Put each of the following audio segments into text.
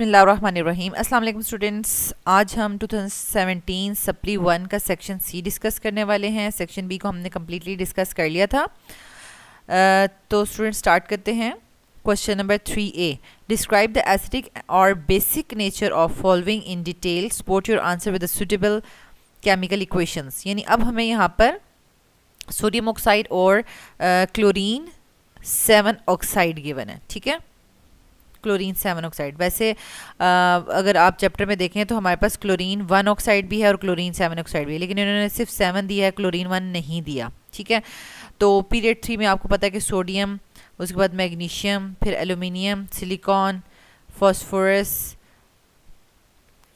बिस्मिल्लाहिर्रहमानिर्रहीम। अस्सलाम वालेकुम स्टूडेंट्स। आज हम 2017 सप्ली 1 का सेक्शन सी डिस्कस करने वाले हैं। सेक्शन बी को हमने कम्प्लीटली डिस्कस कर लिया था। तो स्टूडेंट स्टार्ट करते हैं। Question number 3A, describe the acidic और basic nature of following in detail, support your answer with the suitable chemical equations. यानी अब हमें यहाँ पर सोडियम ऑक्साइड और क्लोरीन 7 ऑक्साइड गिवन है। ठीक है, क्लोरीन 7 ऑक्साइड। वैसे अगर आप चैप्टर में देखें तो हमारे पास क्लोरीन 1 ऑक्साइड भी है और क्लोरीन 7 ऑक्साइड भी है, लेकिन इन्होंने सिर्फ 7 दिया है, क्लोरीन 1 नहीं दिया। ठीक है, तो पीरियड 3 में आपको पता है कि सोडियम, उसके बाद मैग्नीशियम, फिर एल्यूमिनियम, सिलिकॉन, फॉस्फोरस,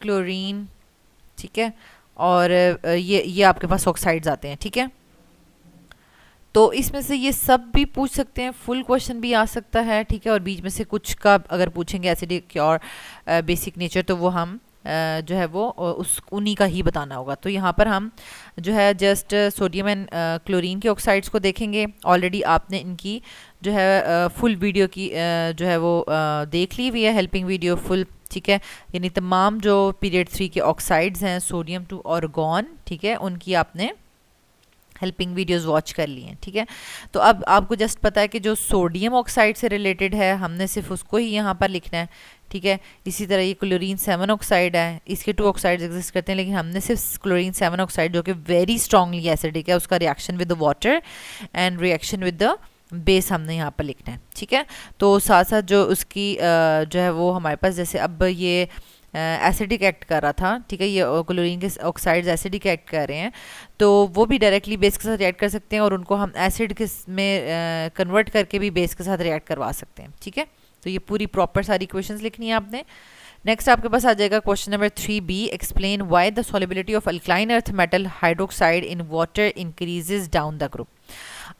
क्लोरीन, ठीक है, और ये आपके पास ऑक्साइड्स आते हैं। ठीक है, तो इसमें से ये सब भी पूछ सकते हैं, फुल क्वेश्चन भी आ सकता है। ठीक है, और बीच में से कुछ का अगर पूछेंगे एसिडिक और बेसिक नेचर, तो वो हम जो है वो उस उन्हीं का ही बताना होगा। तो यहाँ पर हम जो है जस्ट सोडियम एंड क्लोरीन के ऑक्साइड्स को देखेंगे। ऑलरेडी आपने इनकी जो है फुल वीडियो की जो है वो देख ली हुई है, हेल्पिंग वीडियो फुल। ठीक है, यानी तमाम जो पीरियड 3 के ऑक्साइड्स हैं, सोडियम टू ऑर्गॉन, ठीक है, उनकी आपने हेल्पिंग वीडियोस वॉच कर लिए हैं। ठीक है, तो अब आपको जस्ट पता है कि जो सोडियम ऑक्साइड से रिलेटेड है, हमने सिर्फ उसको ही यहाँ पर लिखना है। ठीक है, इसी तरह ये क्लोरीन 7 ऑक्साइड है, इसके 2 ऑक्साइड एग्जिस्ट करते हैं, लेकिन हमने सिर्फ क्लोरीन 7 ऑक्साइड जो कि वेरी स्ट्रांगली एसिडिक है, उसका reaction with the water and reaction with the base हमने यहाँ पर लिखना है। ठीक है, तो साथ साथ जो उसकी जो है वो हमारे पास, जैसे अब ये एसिडिक एक्ट कर रहा था, ठीक है, ये क्लोरीन के ऑक्साइड्स एसिडिक एक्ट कर रहे हैं, तो वो भी डायरेक्टली बेस के साथ रिएक्ट कर सकते हैं और उनको हम एसिड के में कन्वर्ट करके भी बेस के साथ रिएक्ट करवा सकते हैं। ठीक है, तो ये पूरी प्रॉपर सारी इक्वेशंस लिखनी है आपने। नेक्स्ट आपके पास आ जाएगा question number 3B, explain why the solubility of alkaline earth metal hydroxide in water increases down the group.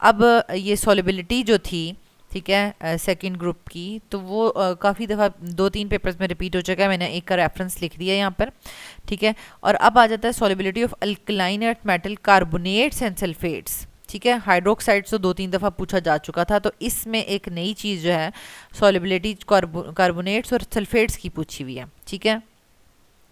अब ये सॉल्युबिलिटी जो थी, ठीक है, सेकंड ग्रुप की, तो वो काफ़ी दफ़ा 2-3 पेपर्स में रिपीट हो चुका है। मैंने एक का रेफरेंस लिख दिया यहाँ पर। ठीक है, और अब आ जाता है solubility of alkaline earth metal carbonates and sulphates. ठीक है, हाइड्रोक्साइड्स तो 2-3 दफ़ा पूछा जा चुका था, तो इसमें एक नई चीज़ जो है सॉल्युबिलिटी कार्बोनेट्स और सल्फेट्स की पूछी हुई है। ठीक है,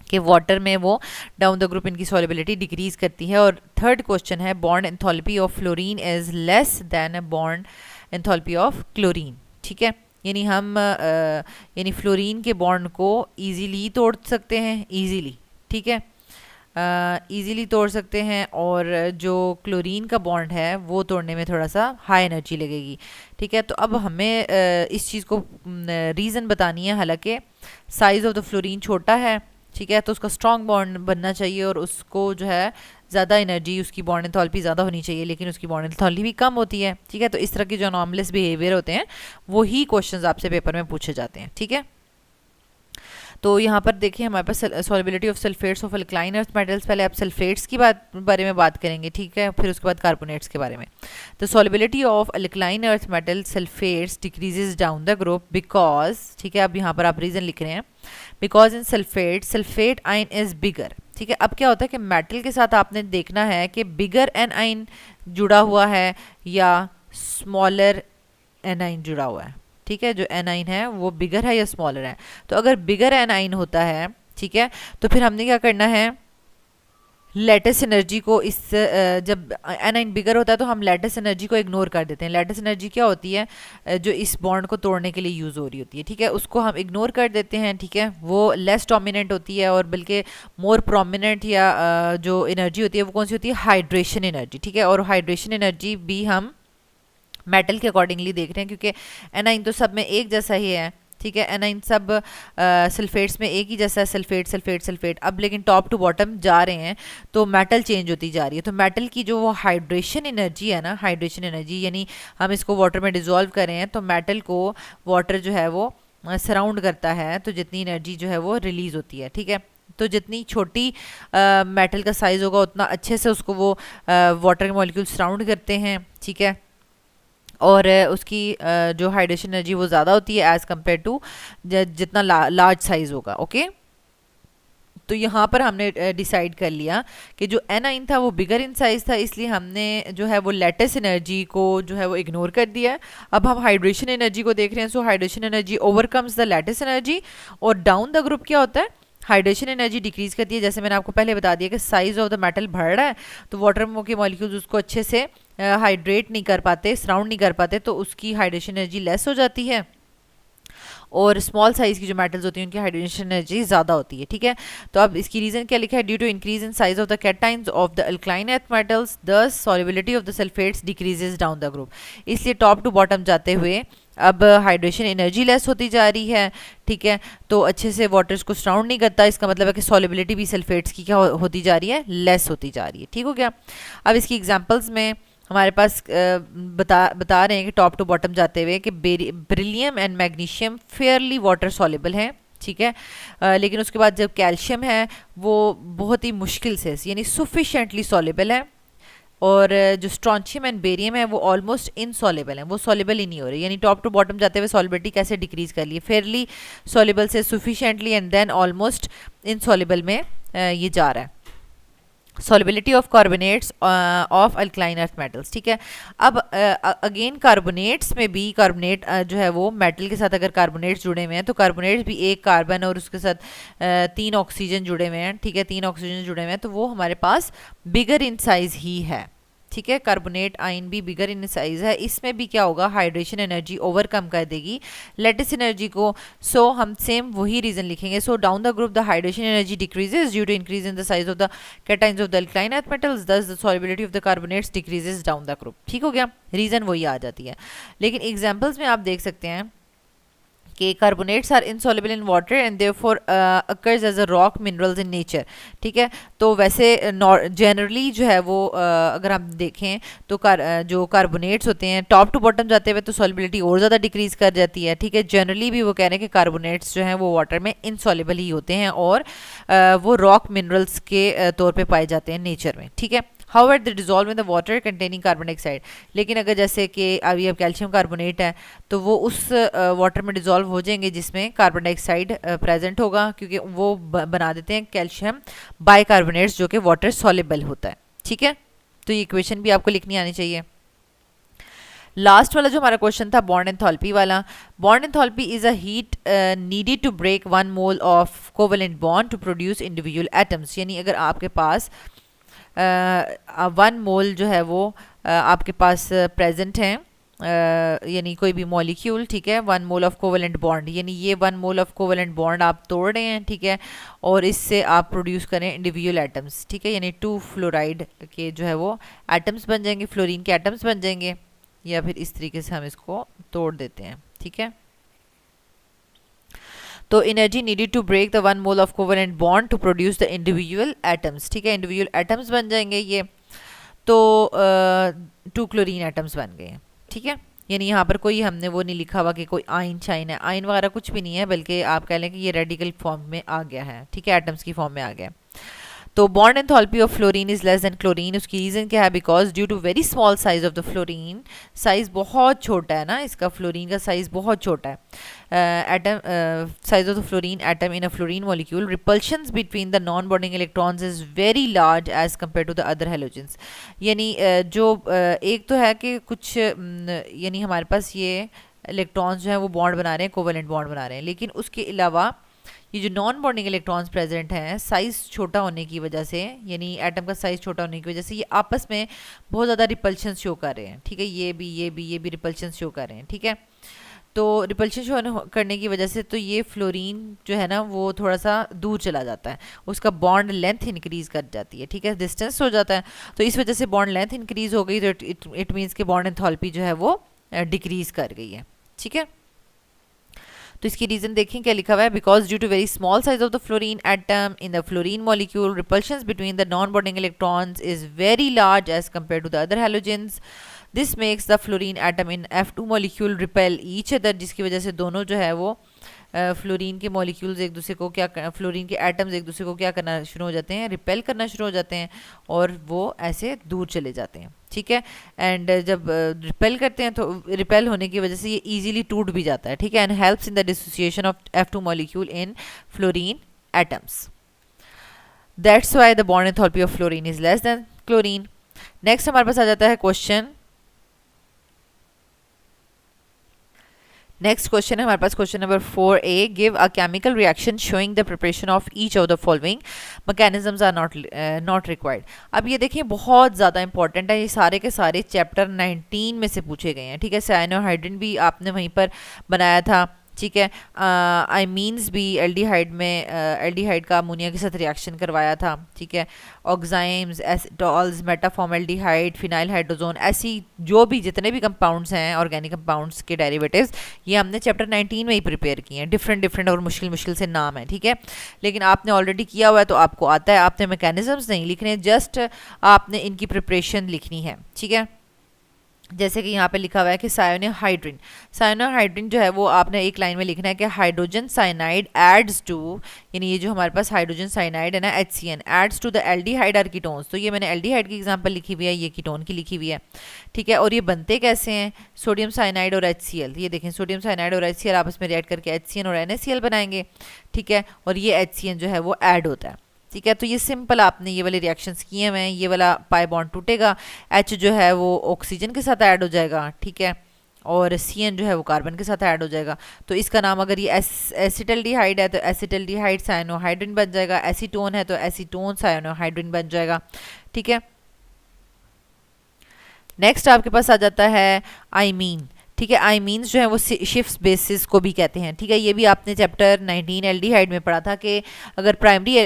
कि वाटर में वो डाउन द ग्रुप इनकी सॉल्युबिलिटी डिक्रीज करती है। और थर्ड क्वेश्चन है, bond enthalpy of fluorine is less then a bond enthalpy of chlorine. ठीक है, यानी हम यानी फ्लोरीन के बॉन्ड को इजीली तोड़ सकते हैं, इजीली, ठीक है, इजीली तोड़ सकते हैं, और जो क्लोरीन का बॉन्ड है वो तोड़ने में थोड़ा सा हाई एनर्जी लगेगी। ठीक है, तो अब हमें इस चीज़ को रीज़न बतानी है। हालांकि साइज़ ऑफ द फ्लोरीन छोटा है, ठीक है, तो उसका स्ट्रॉन्ग बॉन्ड बनना चाहिए और उसको जो है ज़्यादा एनर्जी, उसकी बॉन्ड एंथैल्पी ज़्यादा होनी चाहिए, लेकिन उसकी बॉन्ड एंथैल्पी भी कम होती है। ठीक है, तो इस तरह के जो अनॉमलीस बिहेवियर होते हैं वही क्वेश्चंस आपसे पेपर में पूछे जाते हैं। ठीक है, तो यहाँ पर देखिए हमारे पास solubility of sulphates of alkaline earth metals, पहले आप सल्फेट्स की बारे में बात करेंगे, ठीक है, फिर उसके बाद कार्बोनेट्स के बारे में। तो solubility of alkaline earth metal sulphates decreases down the group because, ठीक है, अब यहाँ पर आप रीजन लिख रहे हैं, बिकॉज इन सल्फेट सल्फेट आइन इज बिगर। ठीक है, अब क्या होता है कि मेटल के साथ आपने देखना है कि बिगर एन आइन जुड़ा हुआ है या स्मॉलर एन आइन जुड़ा हुआ है। ठीक है, जो एनाइन है वो बिगर है या स्मॉलर है। तो अगर बिगर एनाइन होता है, ठीक है, तो फिर हमने क्या करना है, लेटेस्ट एनर्जी को इस जब एनाइन बिगर होता है तो हम लेटेस्ट एनर्जी को इग्नोर कर देते हैं। लेटेस्ट एनर्जी क्या होती है, जो इस बॉन्ड को तोड़ने के लिए यूज़ हो रही होती है, ठीक है, उसको हम इग्नोर कर देते हैं। ठीक है, वो लेस डोमिनेंट होती है और बल्कि मोर प्रोमिनेंट या जो एनर्जी होती है वो कौन सी होती है, हाइड्रेशन एनर्जी। ठीक है, और हाइड्रेशन एनर्जी भी हम मेटल के अकॉर्डिंगली देख रहे हैं, क्योंकि एनाइन तो सब में एक जैसा ही है। ठीक है, एनाइन सब सल्फेट्स में एक ही जैसा है, सल्फेट सल्फेट सल्फेट। अब लेकिन टॉप टू बॉटम जा रहे हैं तो मेटल चेंज होती जा रही है। तो मेटल की जो वो हाइड्रेशन एनर्जी है ना, हाइड्रेशन एनर्जी यानी हम इसको वाटर में डिजोल्व कर रहे हैं तो मेटल को वाटर जो है वो सराउंड करता है, तो जितनी एनर्जी जो है वो रिलीज होती है। ठीक है, तो जितनी छोटी मेटल का साइज होगा उतना अच्छे से उसको वो वाटर के मॉलिक्यूल सराउंड करते हैं। ठीक है, और उसकी जो हाइड्रेशन एनर्जी वो ज़्यादा होती है एज़ कम्पेयर टू जितना लार्ज साइज़ होगा। ओके, तो तो यहाँ पर हमने डिसाइड कर लिया कि जो एनाइन था वो बिगर इन साइज था, इसलिए हमने जो है वो लैटिस एनर्जी को जो है वो इग्नोर कर दिया। अब हम हाइड्रेशन एनर्जी को देख रहे हैं। So hydration energy overcomes the lattice energy, और डाउन द ग्रुप क्या होता है, हाइड्रेशन एनर्जी डिक्रीज करती है। जैसे मैंने आपको पहले बता दिया कि साइज ऑफ द मेटल बढ़ रहा है तो वाटर के मॉलिक्यूल्स उसको अच्छे से हाइड्रेट नहीं कर पाते, सराउंड नहीं कर पाते, तो उसकी हाइड्रेशन एनर्जी लेस हो जाती है। और स्मॉल साइज की जो मेटल्स होती हैं उनकी हाइड्रेशन एनर्जी ज़्यादा होती है, ठीक है। तो अब इसकी रीज़न क्या लिखा है, due to increase in size of the cations of the अल्काइन earth metals the solubility of the sulphates decreases down the group. इसलिए टॉप टू बॉटम जाते हुए अब हाइड्रेशन एनर्जी लेस होती जा रही है, ठीक है। तो अच्छे से वाटर्स को सराउंड नहीं करता, इसका मतलब है कि सॉल्युबिलिटी भी सल्फेट्स की क्या होती जा रही है, लेस होती जा रही है, ठीक हो गया। अब इसकी एग्जांपल्स में हमारे पास बता रहे हैं कि टॉप टू बॉटम जाते हुए कि beryllium and magnesium Fairlie water soluble हैं, ठीक है। लेकिन उसके बाद जब कैल्शियम है वो बहुत ही मुश्किल से, यानी सफिशेंटली सॉल्युबल है, और जो स्ट्रॉन्शियम एंड बेरियम है वो ऑलमोस्ट इनसॉल्युबल है, वो सॉल्युबल ही नहीं हो रही। यानी टॉप टू बॉटम जाते हुए सॉल्युबिलिटी कैसे डिक्रीज कर ली, फेयरली सॉल्युबल से sufficiently and then almost insoluble में ये जा रहा है। Solubility of carbonates of alkaline earth metals, ठीक है। अब अगेन कार्बोनेट्स में भी कार्बोनेट जो है वो मेटल के साथ अगर कार्बोनेट्स जुड़े हुए हैं तो कार्बोनेट्स भी एक कार्बन और उसके साथ 3 ऑक्सीजन जुड़े हुए हैं, ठीक है, 3 ऑक्सीजन जुड़े हुए हैं, तो वो हमारे पास बिगर इन साइज ही है, ठीक है। कार्बोनेट आयन भी बिगर इन साइज है, इसमें भी क्या होगा, हाइड्रेशन एनर्जी ओवरकम कर देगी लैटिस एनर्जी को। सो हम सेम वही रीजन लिखेंगे। So down the group the hydration energy decreases due to increase in the size of the cations of the अल्काइन earth metals, thus the solubility of the carbonates decreases down the group, ठीक हो गया, reason वही आ जाती है। लेकिन examples में आप देख सकते हैं कि carbonates are insoluble in water and therefore occurs as a rock minerals in nature, ठीक है। तो वैसे जनरली जो है वो अगर हम देखें तो जो कार्बोनेट्स होते हैं टॉप टू बॉटम जाते हुए तो सॉल्युबिलिटी और ज़्यादा डिक्रीज कर जाती है, ठीक है। जनरली भी वो कह रहे हैं कि कार्बोनेट्स जो हैं वो वाटर में इनसॉल्युबल ही होते हैं और वो रॉक मिनरल्स के तौर पर पाए जाते हैं नेचर में, ठीक है। However, they dissolve in the water containing carbon dioxide. लेकिन अगर जैसे कि अभी अब कैल्शियम कार्बोनेट है तो वो उस वाटर में डिजोल्व हो जाएंगे जिसमें कार्बन डाइऑक्साइड प्रेजेंट होगा, क्योंकि वो बना देते हैं कैल्शियम बाइकार्बोनेट्स जो कि वाटर सॉल्युबल होता है, ठीक है। तो ये इक्वेशन भी आपको लिखनी आनी चाहिए। लास्ट वाला जो हमारा क्वेश्चन था बॉन्ड एंथैल्पी वाला, bond enthalpy is a heat needed to break 1 mole of covalent bond to produce individual atoms. यानी अगर आपके पास 1 मोल जो है वो आपके पास प्रेजेंट है, यानी कोई भी मॉलिक्यूल, ठीक है, 1 मोल ऑफ कोवेलेंट बॉन्ड, यानी ये 1 मोल ऑफ कोवेलेंट बॉन्ड आप तोड़ रहे हैं, ठीक है, और इससे आप प्रोड्यूस करें इंडिविजुअल एटम्स, ठीक है। यानी 2 फ्लोराइड के जो है वो एटम्स बन जाएंगे, फ्लोरीन के एटम्स बन जाएंगे, या फिर इस तरीके से हम इसको तोड़ देते हैं, ठीक है। तो energy needed to break the 1 mole of covalent bond to produce the individual atoms, ठीक है, इंडिविजुअल एटम्स बन जाएंगे ये, तो 2 क्लोरीन एटम्स बन गए हैं, ठीक है। यानी यहाँ पर कोई हमने वो नहीं लिखा हुआ कि कोई आयन शाइन है, आयन वगैरह कुछ भी नहीं है, बल्कि आप कह लें कि ये रेडिकल फॉर्म में आ गया है, ठीक है, एटम्स की फॉर्म में आ गया। तो bond enthalpy of fluorine is less than chlorine, उसकी रीज़न क्या है, because due to very small size of the fluorine, size बहुत छोटा है ना इसका, फ्लोरीन का साइज बहुत छोटा है, atom size of the fluorine atom in a fluorine molecule, repulsions between the non bonding electrons is very large as compare to the other halogens. यानी जो एक तो है कि कुछ यानी हमारे पास ये इलेक्ट्रॉन्स जो है वो बॉन्ड बना रहे हैं, कोवेलेंट बॉन्ड बना रहे हैं, लेकिन उसके अलावा ये जो नॉन बॉन्डिंग इलेक्ट्रॉन्स प्रेजेंट हैं, साइज़ छोटा होने की वजह से, यानी एटम का साइज़ छोटा होने की वजह से ये आपस में बहुत ज़्यादा रिपल्शन शो कर रहे हैं, ठीक है, ये भी रिपल्शन शो कर रहे हैं, ठीक है। तो रिपल्शन शो करने की वजह से तो ये फ्लोरीन जो है ना वो थोड़ा सा दूर चला जाता है, उसका बॉन्ड लेंथ इंक्रीज कर जाती है, ठीक है, डिस्टेंस हो जाता है, तो इस वजह से बॉन्ड लेंथ इंक्रीज हो गई, तो इट मीन्स कि बॉन्ड एंथैल्पी जो है वो डिक्रीज कर गई है, ठीक है। तो इसकी रीजन देखें क्या लिखा हुआ है, because due to very small size of the fluorine atom in the fluorine molecule, repulsions between the non bonding electrons is very large as compare to the other halogens. This makes the fluorine atom in F2 molecule repel each other, जिसकी वजह से दोनों जो है वो fluorine के molecules एक दूसरे को क्या, फ्लोरीन के एटम्स एक दूसरे को क्या करना शुरू हो जाते हैं, रिपेल करना शुरू हो जाते हैं, और वो ऐसे दूर चले जाते हैं, ठीक है। एंड जब रिपेल करते हैं तो रिपेल होने की वजह से ये इजीली टूट भी जाता है, ठीक है, and helps in the dissociation of F2 molecule in fluorine atoms. That's why the bond enthalpy of fluorine is less than chlorine. Next हमारे पास आ जाता है क्वेश्चन, नेक्स्ट क्वेश्चन है हमारे पास question number 4A, give a chemical reaction showing the preparation of each of the following mechanisms are not required. अब ये देखिए बहुत ज़्यादा इंपॉर्टेंट है, ये सारे के सारे चैप्टर 19 में से पूछे गए हैं, ठीक है। साइनोहाइड्रिन भी आपने वहीं पर बनाया था, ठीक है। आइमीन्स भी एल्डिहाइड में एल्डिहाइड का अमोनिया के साथ रिएक्शन करवाया था, ठीक है। ऑक्साइम्स, एसिटॉल्स, मेटाफॉर्मेल्डिहाइड, फिनाइल हाइड्रोजोन, ऐसी जो भी जितने भी कंपाउंड्स हैं ऑर्गेनिक कंपाउंड्स के डेरिवेटिव्स, ये हमने चैप्टर 19 में ही प्रिपेयर किए हैं। डिफरेंट डिफरेंट और मुश्किल मुश्किल से नाम है, ठीक है, लेकिन आपने ऑलरेडी किया हुआ है तो आपको आता है। आपने मैकेनिज्म्स नहीं लिखने, जस्ट आपने इनकी प्रिपरेशन लिखनी है, ठीक है। जैसे कि यहाँ पे लिखा हुआ है कि सायोनोहाइड्रिन, सायोनोहाइड्रिन जो है वो आपने एक लाइन में लिखना है कि हाइड्रोजन साइनाइड एड्स टू, यानी ये जो हमारे पास हाइड्रोजन साइनाइड है ना HCN, adds to the aldehyde or ketones. तो ये मैंने एल्डिहाइड की एग्जांपल लिखी हुई है, ये कीटोन की लिखी हुई है, ठीक है। और ये बनते कैसे हैं, सोडियम साइनाइड और HCl, ये देखें सोडियम साइनाइड और HCl आपस में रिएक्ट करके HCN और NaCl बनाएंगे, ठीक है। और ये HCN जो है वो ऐड होता है, ठीक है। तो ये सिंपल आपने ये वाले रिएक्शंस किए हुए हैं, ये वाला पाई बॉन्ड टूटेगा, H जो है वो ऑक्सीजन के साथ ऐड हो जाएगा, ठीक है, और CN जो है वो कार्बन के साथ ऐड हो जाएगा। तो इसका नाम अगर ये एसिटल्डिहाइड है तो एसिटल्डिहाइड साइनोहाइड्रिन बन जाएगा, एसीटोन है तो एसीटोन साइनोहाइड्रिन बन जाएगा, ठीक है। नेक्स्ट आपके पास आ जाता है आइमीन, ठीक है। आइमीन्स जो है वो शिफ्ट बेसिस को भी कहते हैं, ठीक है। ये भी आपने चैप्टर 19 एल्डिहाइड में पढ़ा था कि अगर प्राइमरी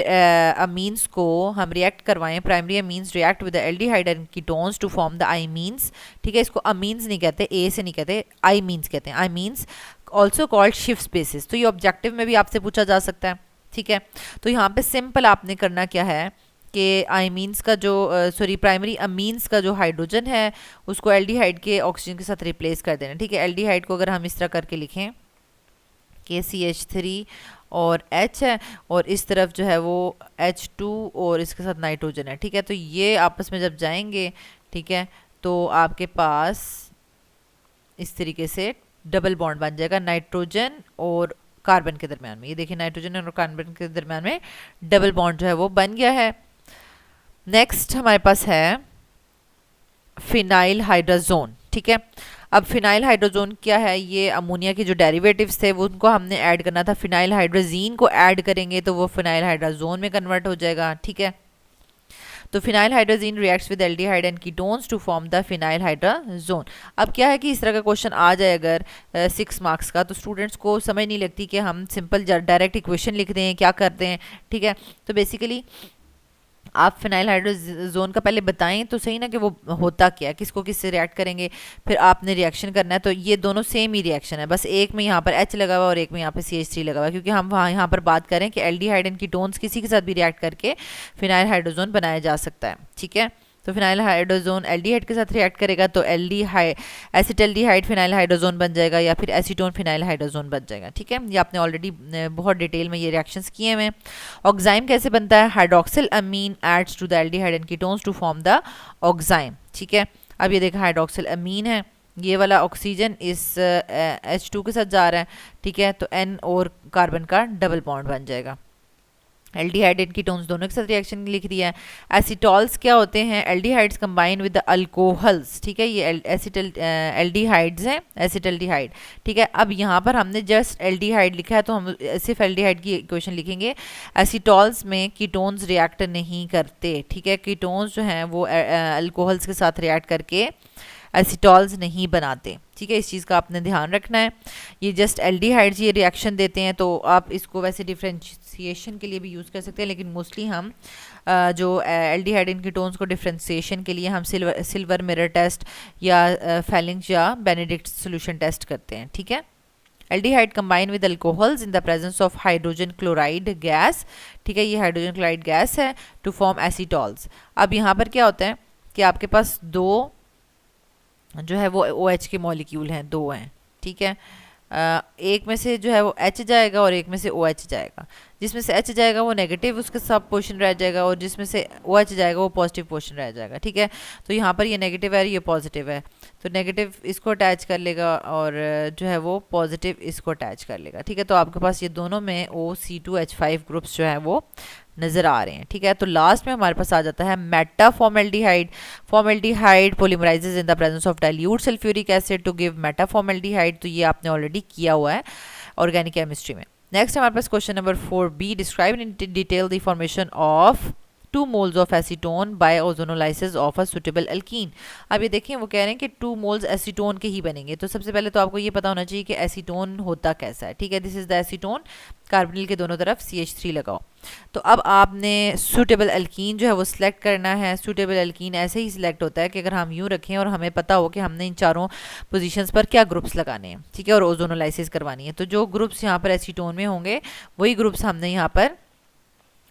अमीन्स को हम रिएक्ट करवाएं, primary amines react with the aldehyde and ketones to form the imines, ठीक है। इसको अमीन्स नहीं कहते, ए से नहीं कहते, आइमीन्स कहते हैं, आइमीन्स ऑल्सो कॉल्ड शिफ्ट बेसिस। तो ये ऑब्जेक्टिव में भी आपसे पूछा जा सकता है, ठीक है। तो यहाँ पे सिंपल आपने करना क्या है कि आइमीन्स का जो सॉरी प्राइमरी अमीन्स का जो हाइड्रोजन है उसको एल्डिहाइड के ऑक्सीजन के साथ रिप्लेस कर देना, ठीक है। एल्डिहाइड को अगर हम इस तरह करके लिखें कि CH3 और H है और इस तरफ जो है वो H2 और इसके साथ नाइट्रोजन है, ठीक है। तो ये आपस में जब जाएंगे, ठीक है, तो आपके पास इस तरीके से डबल बॉन्ड बन जाएगा नाइट्रोजन और कार्बन के दरम्यान में। ये देखिए नाइट्रोजन और कार्बन के दरम्यान में डबल बॉन्ड जो है वो बन गया है। नेक्स्ट हमारे पास है फिनाइल हाइड्रोजोन, ठीक है। अब फिनाइल हाइड्रोजोन क्या है, ये अमोनिया के जो डेरिवेटिव्स थे वो उनको हमने ऐड करना था। फिनाइल हाइड्रोजीन को ऐड करेंगे तो वो फिनाइल हाइड्रोजोन में कन्वर्ट हो जाएगा, ठीक है। तो phenyl hydrazine reacts with aldehyde and ketones to form the phenyl hydrazone. अब क्या है कि इस तरह का क्वेश्चन आ जाए अगर 6 मार्क्स का, तो स्टूडेंट्स को समझ नहीं लगती कि हम सिंपल डायरेक्ट इक्वेशन लिख दें, क्या करते हैं, ठीक है। तो बेसिकली आप फिनाइल हाइड्रोजोन का पहले बताएं तो सही ना कि वो होता क्या है, किसको किससे रिएक्ट करेंगे, फिर आपने रिएक्शन करना है। तो ये दोनों सेम ही रिएक्शन है, बस एक में यहाँ पर H लगा हुआ और एक में यहाँ पे CH3 लगा हुआ है, क्योंकि हम वहाँ यहाँ पर बात करें कि एल्डिहाइड एंड कीटोन्स किसी के साथ भी रिएक्ट करके फिनाइल हाइड्रोजोन बनाया जा सकता है, ठीक है। तो फिनाइल हाइड्रोजोन एल्डिहाइड के साथ रिएक्ट करेगा तो एसिटल्डिहाइड फिनाइल हाइड्रोजोन बन जाएगा या फिर एसीटोन फिनाइल हाइड्रोजोन बन जाएगा, ठीक है। ये आपने ऑलरेडी बहुत डिटेल में ये रिएक्शंस किए हुए हैं। ऑक्साइम कैसे बनता है, hydroxyl amine adds to the aldehyde and ketones to form the oxime, ठीक है। अब ये देखा हाइड्रोक्सिल अमीन है, ये वाला ऑक्सीजन इस H2 के साथ जा रहा है, ठीक है। तो N और कार्बन का डबल बॉन्ड बन जाएगा। एल्डिहाइड एंड कीटोन्स दोनों के साथ रिएक्शन लिख दिया है। एसिटॉल्स क्या होते हैं, aldehydes combine with the alcohols, ठीक है। ये एल्डिहाइड्स हैं, एसिटल्डिहाइड, ठीक है। अब यहाँ पर हमने जस्ट एल्डिहाइड लिखा है तो हम सिर्फ एल्डिहाइड की इक्वेशन लिखेंगे। एसिटॉल्स में कीटोन्स रिएक्ट नहीं करते, ठीक है। कीटोन्स जो हैं वो अल्कोहल्स के साथ रिएक्ट करके एसिटॉल्स नहीं बनाते, ठीक है। इस चीज़ का आपने ध्यान रखना है। ये जस्ट एल्डिहाइड्स ये रिएक्शन देते हैं, तो आप इसको वैसे डिफ्रेंशिएशन के लिए भी यूज़ कर सकते हैं, लेकिन मोस्टली हम जो एल्डिहाइड एंड कीटोन्स को डिफ्रेंशिएशन के लिए हम सिल्वर मिरर टेस्ट या फेलिंग्स या बेनेडिक्ट सोल्यूशन टेस्ट करते हैं, ठीक है। Aldehyde combine with alcohols in the presence of hydrogen chloride gas, ठीक है। ये हाइड्रोजन क्लोराइड गैस है टू फॉर्म एसिटॉल्स। अब यहाँ पर क्या होता है कि आपके पास दो जो है वो OH के मॉलिक्यूल हैं, दो हैं, ठीक है। एक में से जो है वो H जाएगा और एक में से OH जाएगा। जिसमें से H जाएगा वो नेगेटिव उसके सब पोर्शन रह जाएगा और जिसमें से OH जाएगा वो पॉजिटिव पोर्शन रह जाएगा, ठीक है। तो यहाँ पर ये नेगेटिव है, ये पॉजिटिव है, तो नेगेटिव इसको अटैच कर लेगा और जो है वो पॉजिटिव इसको अटैच कर लेगा, ठीक है। तो आपके पास ये दोनों में OC2H5 ग्रुप्स जो है वो नज़र आ रहे हैं। ठीक है, तो लास्ट में हमारे पास आ जाता है meta formaldehyde. Formaldehyde polymerises in the presence of dilute sulphuric acid to give meta formaldehyde. तो ये आपने ऑलरेडी किया हुआ है ऑर्गेनिक केमिस्ट्री में। नेक्स्ट हमारे पास question number 4b, describe in detail the formation of 2 moles of acetone by ozonolysis of a suitable alkene. अब ये देखें, वो कह रहे हैं कि 2 moles एसीटोन के ही बनेंगे। तो सबसे पहले तो आपको ये पता होना चाहिए कि एसीटोन होता कैसा है। ठीक है, this is the acetone, carbonyl के दोनों तरफ CH3 लगाओ। तो अब आपने सुटेबल एल्कीन जो है वो सिलेक्ट करना है। सुटेबल एल्कीन ऐसे ही सिलेक्ट होता है कि अगर हम यूँ रखें और हमें पता हो कि हमने इन चारों पोजीशंस पर क्या ग्रुप्स लगाने हैं, ठीक है, और ओजोनोलाइसिस करवानी है। तो जो ग्रुप्स यहाँ पर एसीटोन में होंगे वही ग्रुप्स हमने यहाँ पर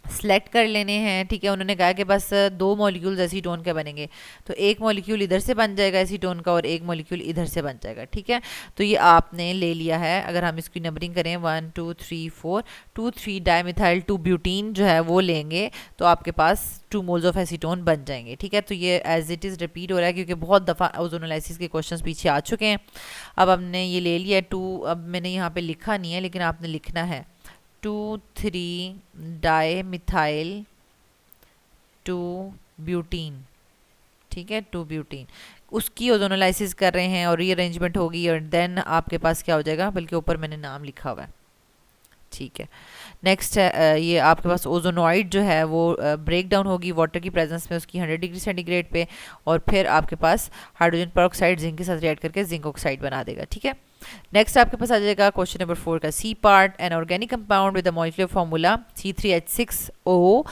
सेलेक्ट कर लेने हैं। ठीक है, उन्होंने कहा कि बस 2 मॉलिक्यूल्स एसीटोन के बनेंगे, तो एक मॉलिक्यूल इधर से बन जाएगा एसीटोन का और एक मॉलिक्यूल इधर से बन जाएगा। ठीक है, तो ये आपने ले लिया है। अगर हम इसकी नंबरिंग करें 1 2 3 4, 2 3 डाइमिथाइल 2 ब्यूटीन जो है वो लेंगे तो आपके पास 2 मोल्स ऑफ एसीटोन बन जाएंगे। ठीक है, तो ये एज इट इज़ रिपीट हो रहा है क्योंकि बहुत दफ़ा ओजोनोलाइसिस के क्वेश्चंस पीछे आ चुके हैं। अब हमने ये ले लिया 2, अब मैंने यहाँ पे लिखा नहीं है लेकिन आपने लिखना है 2 3 डाइमिथाइल 2 ब्यूटीन। ठीक है, 2 ब्यूटीन, उसकी ओजोनोलाइसिस कर रहे हैं और रीअरेंजमेंट होगी और देन आपके पास क्या हो जाएगा, बल्कि ऊपर मैंने नाम लिखा हुआ है। ठीक है, नेक्स्ट है ये आपके पास ओजोनॉइड जो है वो ब्रेक डाउन होगी वाटर की प्रेजेंस में उसकी 100 डिग्री सेंटीग्रेड पे, और फिर आपके पास हाइड्रोजन पेरोक्साइड जिंक के साथ रिएक्ट करके जिंक ऑक्साइड बना देगा। ठीक है, नेक्स्ट आपके पास आ जाएगा क्वेश्चन नंबर 4 का C part. An organic compound with the molecular formula C3H6O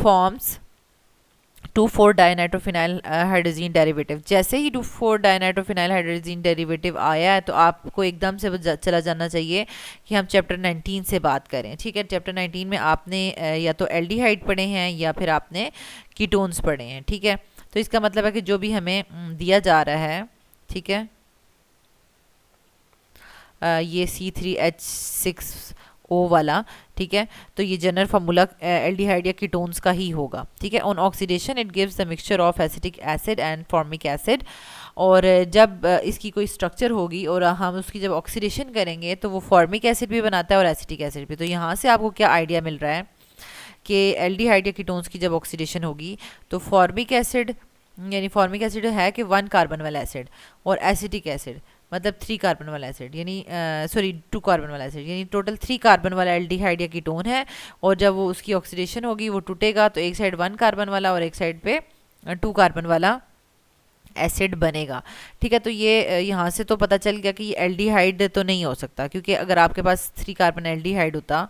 forms 2,4 dinitrophenyl hydrazine derivative. जैसे ही 2,4 डाइनाइट्रोफिनाइल हाइड्रोजीन डेरिवेटिव आया है तो आपको एकदम से चला जाना चाहिए कि हम चैप्टर 19 से बात करें। ठीक है, चैप्टर 19 में आपने या तो एल्डिहाइड पढ़े हैं या फिर आपने कीटोन्स पढ़े हैं। ठीक है, तो इसका मतलब है कि जो भी हमें दिया जा रहा है, ठीक है, ये C3H6O वाला, ठीक है, तो ये जनरल फार्मूला एल्डिहाइड या कीटोन्स का ही होगा। ठीक है, on oxidation it gives the mixture of acetic acid and formic acid. और जब इसकी कोई स्ट्रक्चर होगी और हम उसकी जब ऑक्सीडेशन करेंगे तो वो फॉर्मिक एसिड भी बनाता है और एसिटिक एसिड भी। तो यहाँ से आपको क्या आइडिया मिल रहा है कि एल्डिहाइड या कीटोन्स की जब ऑक्सीडेशन होगी तो फॉर्मिक एसिड, यानी फॉर्मिक एसिड है कि 1 कार्बन वाला एसिड, और एसिटिक एसिड मतलब 3 कार्बन वाला एसिड, यानी 2 कार्बन वाला एसिड, यानी टोटल 3 कार्बन वाला एल्डिहाइड या कीटोन है। और जब वो उसकी ऑक्सीडेशन होगी वो टूटेगा तो एक साइड 1 कार्बन वाला और एक साइड पे 2 कार्बन वाला एसिड बनेगा। ठीक है, तो ये यहाँ से तो पता चल गया कि ये एल्डिहाइड तो नहीं हो सकता, क्योंकि अगर आपके पास 3 कार्बन एल्डिहाइड होता,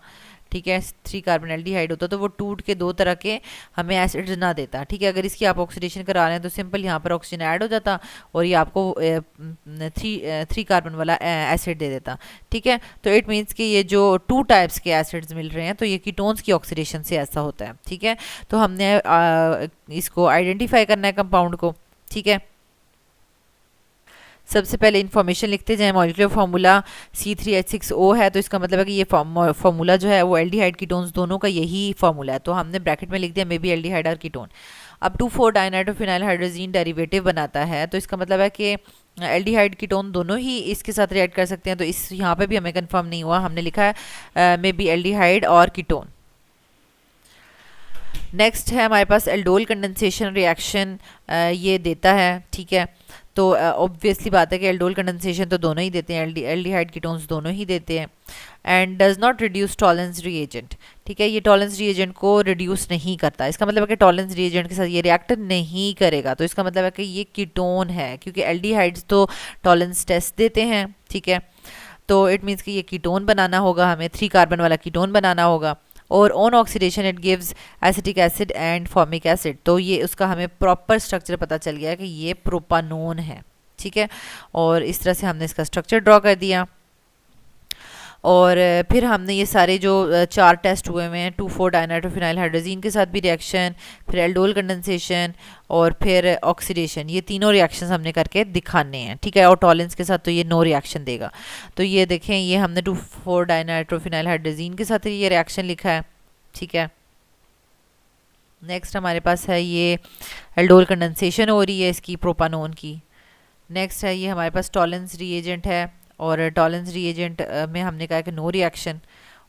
ठीक है, 3 कार्बन एल्डिहाइड होता तो वो टूट के 2 तरह के हमें एसिड ना देता। ठीक है, अगर इसकी आप ऑक्सीडेशन करा रहे हैं तो सिंपल यहाँ पर ऑक्सीजन ऐड हो जाता और ये आपको 3 कार्बन वाला एसिड दे देता। ठीक है, तो इट मीन्स कि ये जो 2 टाइप्स के एसिड्स मिल रहे हैं तो ये कीटोन्स की ऑक्सीडेशन से ऐसा होता है। ठीक है, तो हमने इसको आइडेंटिफाई करना है कंपाउंड को। ठीक है, सबसे पहले इन्फॉर्मेशन लिखते जाएं। मॉलिक्यूलर फार्मूला C3H6O है, तो इसका मतलब है कि ये फार्मूला जो है वो एल्डिहाइड कीटोन्स दोनों का यही फार्मूला है, तो हमने ब्रैकेट में लिख दिया मे बी एल्डिहाइड और कीटोन। अब 2,4 डाइनाइट्रोफिनाइल हाइड्रोजीन डेरिवेटिव बनाता है, तो इसका मतलब है कि एल्डिहाइड कीटोन दोनों ही इसके साथ रिएक्ट कर सकते हैं। तो इस यहाँ पे भी हमें कंफर्म नहीं हुआ, हमने लिखा है मे बी एल्डिहाइड और कीटोन। नेक्स्ट है हमारे पास एल्डोल कंडेंसेशन रिएक्शन, ये देता है। ठीक है, तो ऑब्वियसली बात है कि एल्डोल कंडेंसेशन तो दोनों ही देते हैं, एल्डिहाइड कीटोन्स दोनों ही देते हैं। And does not reduce Tollens reagent. ठीक है, ये टॉलेंस रिएजेंट को रिड्यूस नहीं करता, इसका मतलब है कि टॉलेंस रिएजेंट के साथ ये रिएक्ट नहीं करेगा। तो इसका मतलब है कि ये कीटोन है, क्योंकि एल्डिहाइड्स तो टॉलेंस टेस्ट देते हैं। ठीक है, तो इट मीन्स कि ये कीटोन बनाना होगा, हमें 3 कार्बन वाला कीटोन बनाना होगा। और on oxidation it gives acetic acid and formic acid, तो ये उसका हमें प्रॉपर स्ट्रक्चर पता चल गया है कि ये प्रोपानोन है। ठीक है, और इस तरह से हमने इसका स्ट्रक्चर ड्रॉ कर दिया। और फिर हमने ये सारे जो 4 टेस्ट हुए हुए हैं, 2,4 डाइनाइट्रोफिनाइल हाइड्रोजीन के साथ भी रिएक्शन, फिर एल्डोल कंडेंसेशन और फिर ऑक्सीडेशन, ये तीनों रिएक्शंस हमने करके दिखाने हैं। ठीक है, और टॉलेंस के साथ तो ये नो रिएक्शन देगा। तो ये देखें, ये हमने 2,4 डाइनाइट्रोफिनाइल हाइड्रोजीन के साथ ये रिएक्शन लिखा है। ठीक है, नेक्स्ट हमारे पास है ये एल्डोल कंडेंसेशन हो रही है इसकी प्रोपानोन की। नेक्स्ट है ये हमारे पास टॉलेंस रिएजेंट है, और टॉलेंस रिएजेंट में हमने कहा कि नो रिएक्शन,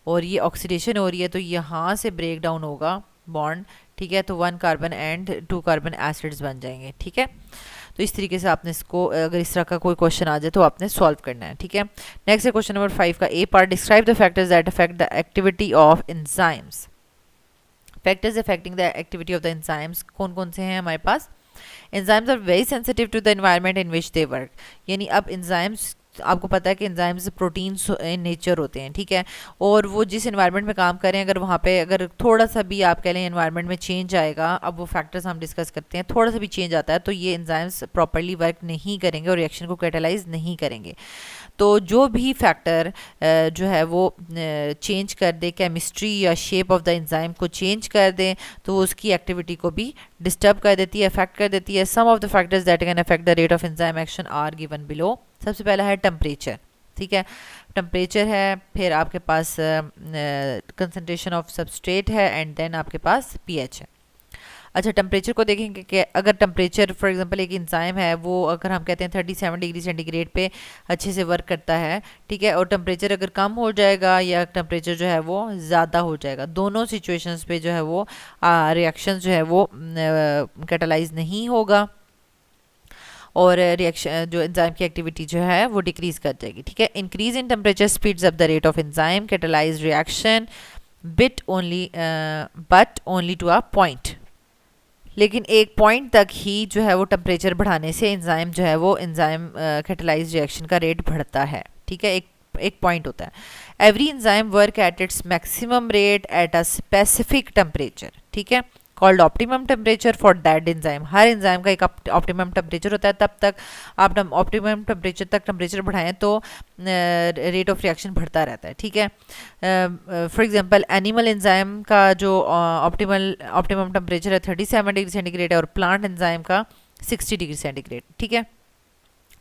और ये ऑक्सीडेशन हो रही है तो यहाँ से ब्रेक डाउन होगा बॉन्ड, ठीक है, तो 1 कार्बन एंड 2 कार्बन एसिड्स बन जाएंगे, ठीक है। तो इस तरीके से आपने इसको, अगर इस तरह का कोई क्वेश्चन आ जाए तो आपने सॉल्व करना है, ठीक है। नेक्स्ट है क्वेश्चन नंबर 5 का A part, describe the factors that affect the activity of enzymes. Factors affecting the activity of the enzymes कौन कौन से हैं हमारे पास। Enzymes are very sensitive to the environment in which they work, यानी अब enzymes, आपको पता है कि एंजाइम्स प्रोटीन्स इन नेचर होते हैं, ठीक है, और वो जिस एनवायरनमेंट में काम करें, अगर वहाँ पे अगर थोड़ा सा भी आप कह लें एनवायरनमेंट में चेंज आएगा, अब वो फैक्टर्स हम डिस्कस करते हैं, थोड़ा सा भी चेंज आता है तो ये एंजाइम्स प्रॉपरली वर्क नहीं करेंगे और रिएक्शन को कैटालाइज नहीं करेंगे। तो जो भी फैक्टर जो है वो चेंज कर दे केमिस्ट्री या शेप ऑफ द एंजाइम को चेंज कर दे, तो वो उसकी एक्टिविटी को भी डिस्टर्ब कर देती है, अफेक्ट कर देती है। Some of the factors that can affect the rate of enzyme action are given below. सबसे पहला है टेम्परेचर, ठीक है, टेम्परेचर है, फिर आपके पास कंसंट्रेशन ऑफ सबस्ट्रेट है, एंड देन आपके पास पीएच है। अच्छा, टेम्परेचर को देखेंगे कि अगर टेम्परेचर फॉर एग्जांपल एक एंजाइम है, वो अगर हम कहते हैं 37 डिग्री सेंटीग्रेड पे अच्छे से वर्क करता है, ठीक है, और टेम्परेचर अगर कम हो जाएगा या टेम्परेचर जो है वो ज़्यादा हो जाएगा, दोनों सिचुएशंस पे जो है वो रिएक्शन जो है वो कैटालाइज नहीं होगा और रिएक्शन जो एंजाइम की एक्टिविटी जो है वो डिक्रीज कर जाएगी, ठीक है। Increase in temperature speeds up the rate of enzyme catalyse reaction but only to a point, लेकिन एक पॉइंट तक ही जो है वो टेम्परेचर बढ़ाने से एंजाइम जो है वो एंजाइम कैटालाइज रिएक्शन का रेट बढ़ता है, ठीक है, एक पॉइंट होता है। Every enzyme work at its maximum rate at a specific temperature, ठीक है, called optimum temperature for that enzyme. Her enzyme का एक ऑप्टिमम टेम्परेचर होता है, तब तक आप ऑप्टिमम टेम्परेचर तक टेम्परेचर बढ़ाएं तो रेट ऑफ रिएक्शन बढ़ता रहता है, ठीक है। फॉर एग्जांपल एनिमल एंजाइम का जो ऑप्टिमम टेम्परेचर है 37 डिग्री सेंटीग्रेड है और प्लांट एंजाइम का 60 डिग्री सेंटीग्रेड, ठीक है।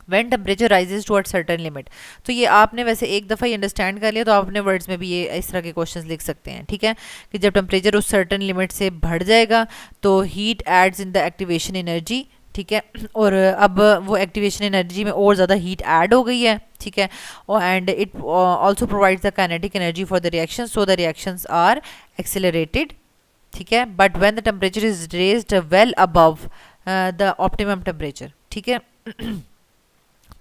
When temperature rises towards certain limit, तो ये आपने वैसे एक दफ़ा ही अंडरस्टैंड कर लिया तो आप अपने वर्ड्स में भी ये इस तरह के क्वेश्चंस लिख सकते हैं, ठीक है, कि जब टेम्परेचर उस सर्टन लिमिट से बढ़ जाएगा तो heat adds in the activation energy, ठीक है, और अब वो एक्टिवेशन एनर्जी में और ज़्यादा हीट ऐड हो गई है, ठीक है, और and it also provides the kinetic energy for the reaction, so the reactions are accelerated, ठीक है, but when the temperature is raised well above the optimum temperature, ठीक है,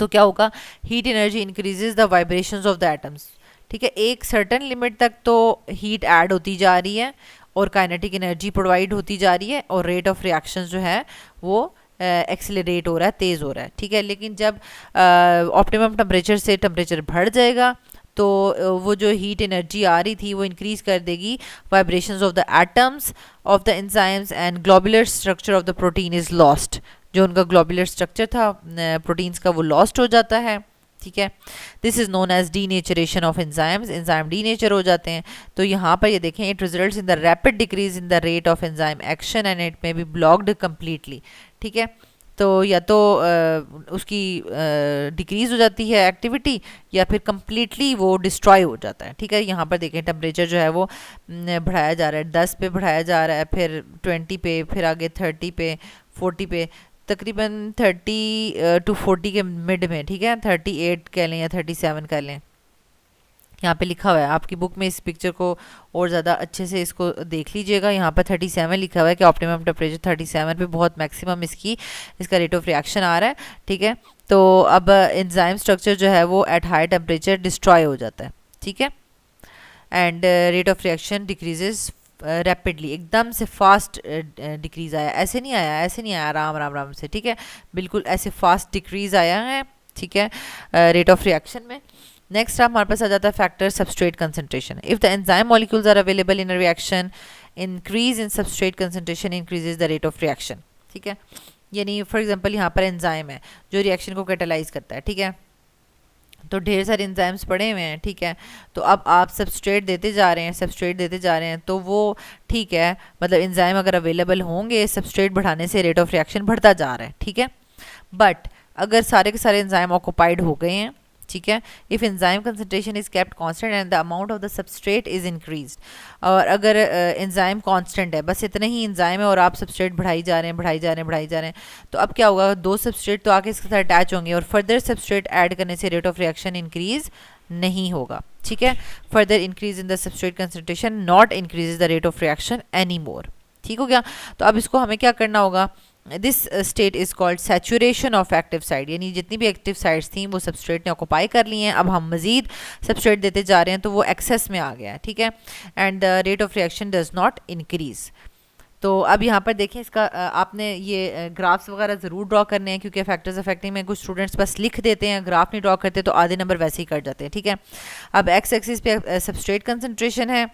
तो क्या होगा, heat energy increases the vibrations of the atoms, ठीक है, एक सर्टन लिमिट तक तो हीट ऐड होती जा रही है और काइनेटिक एनर्जी प्रोवाइड होती जा रही है और रेट ऑफ रिएक्शन जो है वो एक्सेलरेट हो रहा है, तेज़ हो रहा है, ठीक है। लेकिन जब ऑप्टिमम टेम्परेचर से टेम्परेचर बढ़ जाएगा तो वो जो हीट एनर्जी आ रही थी वो इंक्रीज कर देगी vibrations of the atoms of the enzymes and globular structure of the protein is lost, जो उनका ग्लोबुलर स्ट्रक्चर था प्रोटीन्स का वो लॉस्ट हो जाता है, ठीक है। This is known as denaturation of enzymes, enzyme denature हो जाते हैं। तो यहाँ पर ये देखें, it results in the rapid decrease in the rate of enzyme action and it may be blocked completely, ठीक है। तो या तो उसकी डिक्रीज हो जाती है एक्टिविटी या फिर कम्प्लीटली वो डिस्ट्रॉय हो जाता है, ठीक है। यहाँ पर देखें टेम्परेचर जो है वो बढ़ाया जा रहा है, 10 पे बढ़ाया जा रहा है, फिर 20 पे, फिर आगे 30 पे, 40 पे, तकरीबन 30 to 40 के मिड में, ठीक है, 38 कह लें या 37 कह लें, यहाँ पे लिखा हुआ है आपकी बुक में। इस पिक्चर को और ज़्यादा अच्छे से इसको देख लीजिएगा, यहाँ पर 37 लिखा हुआ है कि ऑप्टिमम टेम्परेचर 37 पे बहुत मैक्सिमम इसका रेट ऑफ रिएक्शन आ रहा है, ठीक है। तो अब एंजाइम स्ट्रक्चर जो है वो एट हाई टेम्परेचर डिस्ट्रॉय हो जाता है, ठीक है, and rate of reaction decreases rapidly, एकदम से फास्ट डिक्रीज आया, ऐसे नहीं आया आराम आराम से, ठीक है, बिल्कुल ऐसे फास्ट डिक्रीज आया है, ठीक है, रेट ऑफ रिएक्शन में। नेक्स्ट हमारे पास आ जाता है factor substrate concentration. If the enzyme molecules are available in a reaction, increase in substrate concentration increases the rate of reaction, ठीक है। यानी फॉर एग्जांपल यहाँ पर एंजाइम है जो रिएक्शन को कैटालाइज करता है, ठीक है, तो ढेर सारे एंजाइम्स पड़े हुए हैं, ठीक है, तो अब आप सबस्ट्रेट देते जा रहे हैं तो वो ठीक है, मतलब एंजाइम अगर अवेलेबल होंगे सबस्ट्रेट बढ़ाने से रेट ऑफ रिएक्शन बढ़ता जा रहा है, ठीक है। बट अगर सारे के सारे एंजाइम ऑक्युपाइड हो गए हैं, ठीक है, if enzyme concentration is kept constant and the amount of the substrate is increased, और अगर एंजाइम कांस्टेंट है, बस इतना ही एंजाइम है और आप सबस्ट्रेट बढ़ाई जा रहे हैं, तो अब क्या होगा, 2 सबस्ट्रेट तो आके इसके साथ अटैच होंगे और फर्दर सबस्ट्रेट ऐड करने से रेट ऑफ रिएक्शन इंक्रीज नहीं होगा, ठीक है। Further increase in the substrate concentration not increases the rate of reaction any more, ठीक हो गया। तो अब इसको हमें क्या करना होगा, this state is called saturation of active site, यानी जितनी भी एक्टिव साइट्स थी वो सबस्ट्रेट ने ऑक्यूपाई कर ली हैं, अब हम मजीद सबस्ट्रेट देते जा रहे हैं तो वो एक्सेस में आ गया है, ठीक है। And the rate of reaction does not increase. तो अब यहाँ पर देखें इसका आपने ये ग्राफ्स वगैरह ज़रूर ड्रॉ करने हैं, क्योंकि फैक्टर्स अफेक्टिंग में कुछ स्टूडेंट्स बस लिख देते हैं, ग्राफ नहीं ड्रॉ करते, तो आधे नंबर वैसे ही कट जाते हैं, ठीक है। अब एक्स एक्सिस पे सबस्ट्रेट कंसंट्रेशन है,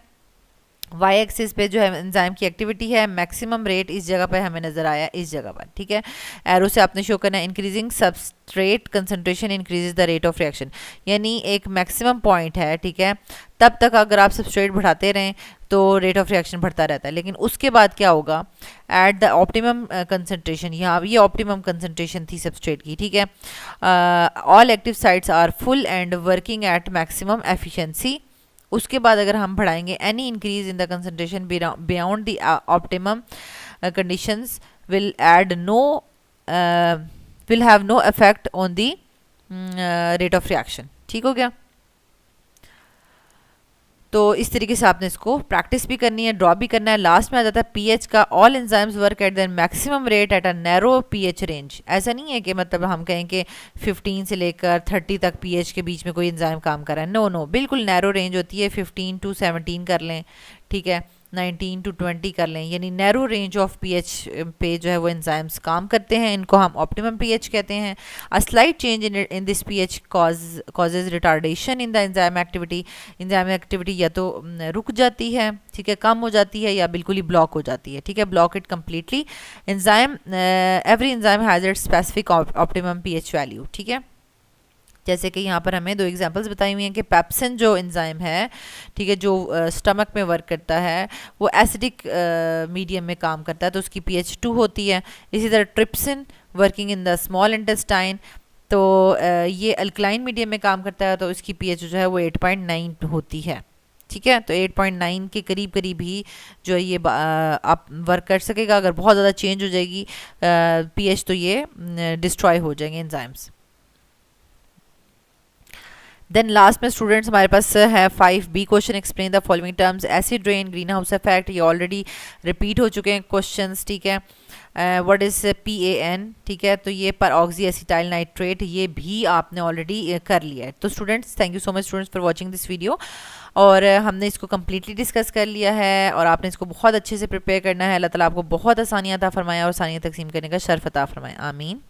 वाई एक्सिस पे जो है एंजाइम की एक्टिविटी है, मैक्सिमम रेट इस जगह पर हमें नज़र आया, इस जगह पर, ठीक है। एरो से आपने शो करना है increasing substrate concentration increases the rate of reaction, यानी एक मैक्सिमम पॉइंट है, ठीक है। तब तक अगर आप सबस्ट्रेट बढ़ाते रहें तो रेट ऑफ रिएक्शन बढ़ता रहता है, लेकिन उसके बाद क्या होगा, एट द ऑप्टिमम कंसंट्रेशन, यहाँ ये ऑप्टिमम कंसंट्रेशन थी सबस्ट्रेट की, ठीक है। All active sites are full and working at maximum efficiency. उसके बाद अगर हम बढ़ाएंगे, any increase in the concentration beyond the optimum conditions will have no effect on the rate of reaction, ठीक हो गया। तो इस तरीके से आपने इसको प्रैक्टिस भी करनी है, ड्रॉ भी करना है। लास्ट में आ जाता है पीएच का, all enzymes work at there maximum rate at a narrow pH range. ऐसा नहीं है कि मतलब हम कहें कि 15 से लेकर 30 तक पीएच के बीच में कोई एंजाइम काम कर रहा है, नो नो, बिल्कुल नैरो रेंज होती है, 15 to 17 कर लें, ठीक है, 19 to 20 कर लें, यानी नैरो रेंज ऑफ पीएच पे जो है वो एंजाइम्स काम करते हैं, इनको हम ऑप्टिमम पीएच कहते हैं। A slight change in this pH causes retardation in the enzyme activity, enzyme activity या तो रुक जाती है, ठीक है, कम हो जाती है, या बिल्कुल ही ब्लॉक हो जाती है, ठीक है, block it completely. Enzyme every enzyme has its specific optimum pH value, ठीक है। जैसे कि यहाँ पर हमें दो एग्जांपल्स बताई हुई हैं कि पेप्सिन जो एंजाइम है, ठीक है, जो स्टमक में वर्क करता है, वो एसिडिक मीडियम में काम करता है, तो उसकी पीएच 2 होती है। इसी तरह trypsin working in the small intestine, तो ये अल्कलाइन मीडियम में काम करता है, तो इसकी पीएच जो है वो 8.9 होती है, ठीक है। तो 8.9 के करीब करीब ही जो है ये आप वर्क कर सकेगा। अगर बहुत ज़्यादा चेंज हो जाएगी पीएच तो ये डिस्ट्रॉय हो जाएंगे एंजाइम्स। देन लास्ट में स्टूडेंट्स हमारे पास है 5B question, explain the following terms, acid rain, green house effect, ये ऑलरेडी रिपीट हो चुके हैं क्वेश्चंस, ठीक है। व्हाट इज़ PAN, ठीक है, तो ये पर ऑक्सी एसिटाइल नाइट्रेट, ये भी आपने ऑलरेडी कर लिया है। तो students, thank you so much students for watching this video, और हमने इसको कम्प्लीटली डिस्कस कर लिया है, और आपने इसको बहुत अच्छे से प्रिपेयर करना है। अल्लाह ताला आपको बहुत आसानियाँ अता फरमाए और आसानियाँ तकसीम करने का शर्फ अता फरमाए, आमीन।